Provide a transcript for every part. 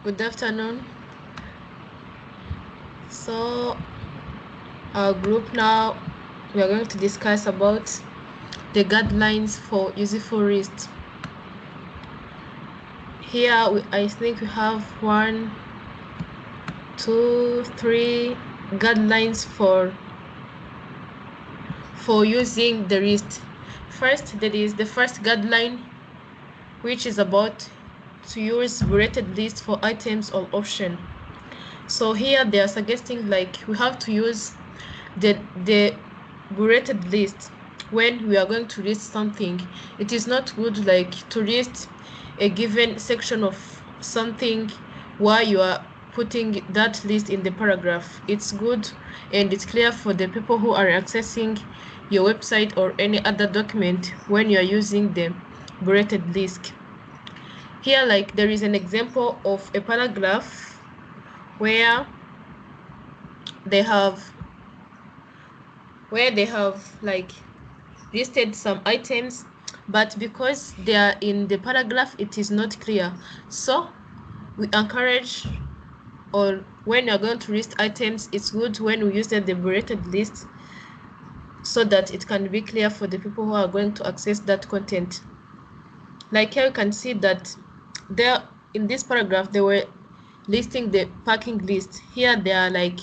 Good afternoon. So our group now, we are going to discuss about the guidelines for useful wrist. Here I think we have 1, 2, 3 guidelines for using the wrist. First, there is the first guideline, which is about to use bulleted list for items or option. So here they are suggesting like we have to use the bulleted list when we are going to list something. It is not good like to list a given section of something while you are putting that list in the paragraph. It's good and it's clear for the people who are accessing your website or any other document when you are using the bulleted list. Here like there is an example of a paragraph where they have like listed some items, but because they are in the paragraph it is not clear. So we encourage, or when you're going to list items, it's good when we use the bulleted list so that it can be clear for the people who are going to access that content. Like here you can see that there in this paragraph they were listing the parking list. Here they are like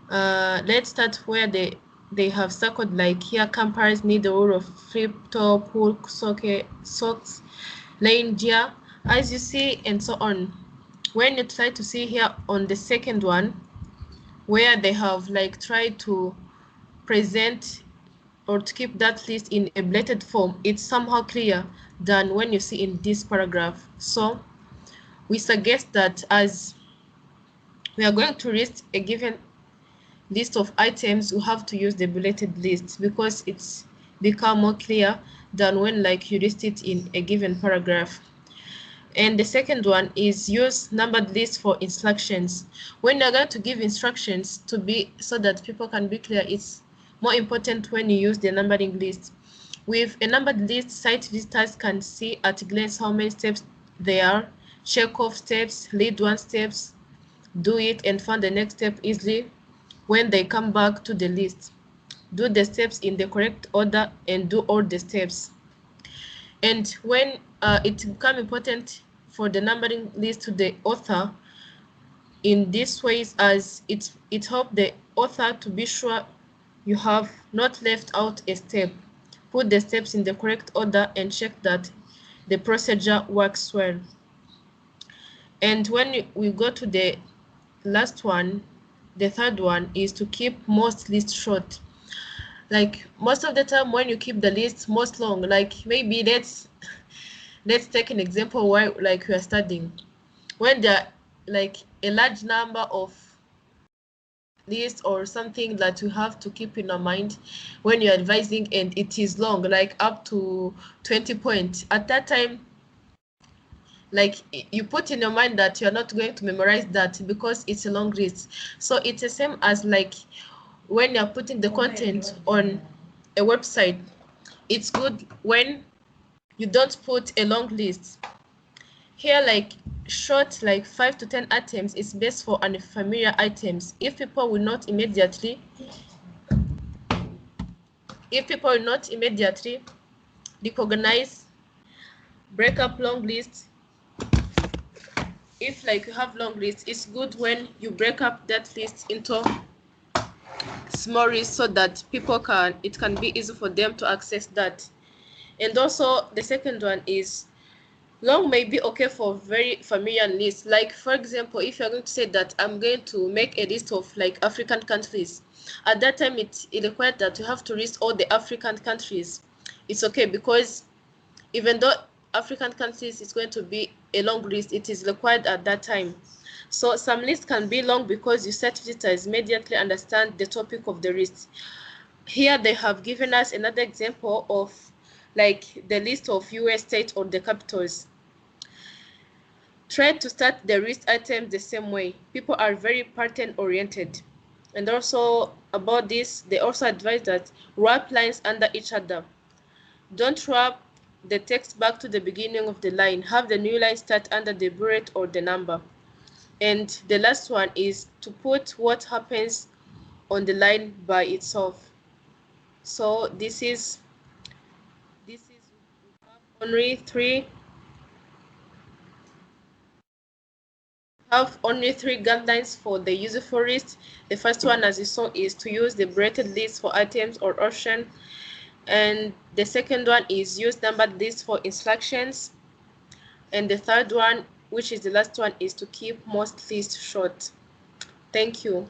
let's start where they have circled like here campers need the rule of flip top, hook, socks, lane gear, as you see, and so on. When you try to see here on the second one where they have like tried to present or to keep that list in a bulleted form, it's somehow clear than when you see in this paragraph. So we suggest that as we are going to list a given list of items, you have to use the bulleted list because it's become more clear than when like you list it in a given paragraph. And the second one is use numbered list for instructions. When you're going to give instructions to be so that people can be clear, it's more important when you use the numbering list. With a numbered list, site visitors can see at a glance how many steps there are, check off steps, lead one steps, do it and find the next step easily. When they come back to the list, do the steps in the correct order and do all the steps. And when it becomes important for the numbering list to the author in this ways, as it helps the author to be sure you have not left out a step, put the steps in the correct order and check that the procedure works well. And when we go to the last one, the third one is to keep most lists short. Like most of the time when you keep the list most long, like maybe let's take an example where like we are studying, when there are like a large number of lists or something that you have to keep in your mind when you're advising and it is long, like up to 20 points. At that time, like you put in your mind that you're not going to memorize that because it's a long list. So it's the same as like when you're putting the content on a website, it's good when you don't put a long list. Here like short like 5 to 10 items is best for unfamiliar items. If people will not immediately recognize, break up long lists. If like you have long lists, it's good when you break up that list into small lists so that it can be easy for them to access that. And also the second one is long may be okay for very familiar lists. Like for example, if you're going to say that I'm going to make a list of like African countries, at that time it requires that you have to list all the African countries. It's okay because even though African countries is going to be a long list, it is required at that time. So some lists can be long because you set visitors immediately understand the topic of the list. Here they have given us another example of like the list of US states or the capitals. Try to start the list items the same way. People are very pattern oriented. And also about this, they also advise that wrap lines under each other. Don't wrap the text back to the beginning of the line. Have the new line start under the bullet or the number. And the last one is to put what happens on the line by itself. So this is we have only three guidelines for the user forest. The first one, as you saw, is to use the bracket list for items or option, and the second one is use numbered list for instructions, and the third one, which is the last one, is to keep most lists short. Thank you.